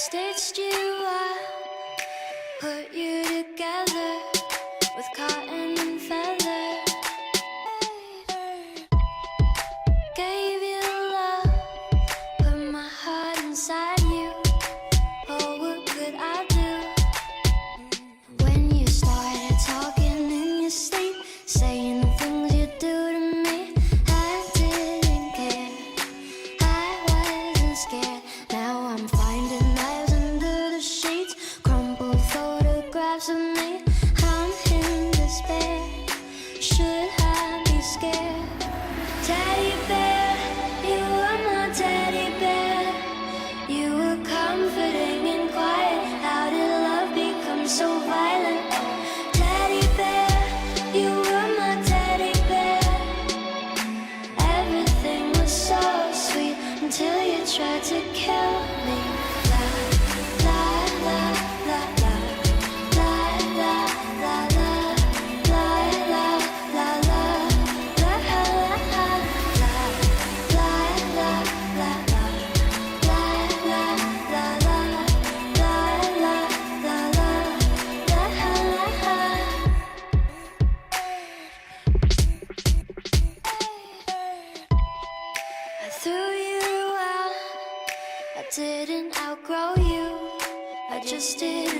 Stitched you up, put you together with cotton and feather. Gave you love, put my heart inside you. Oh, what could I do? When you started talking in your sleep, saying the things you do to me, I didn't care, I wasn't scared. Now I'm finding knives under the sheets, crumpled photographs of me. I'm in despair, should I be scared? Teddy bear, you were my teddy bear. You were comforting and quiet. How did love become so violent? Teddy bear, you were my teddy bear. Everything was so sweet until you tried to kill me. La la la la la la la la la la la la la I threw you out, I didn't outgrow you, I just did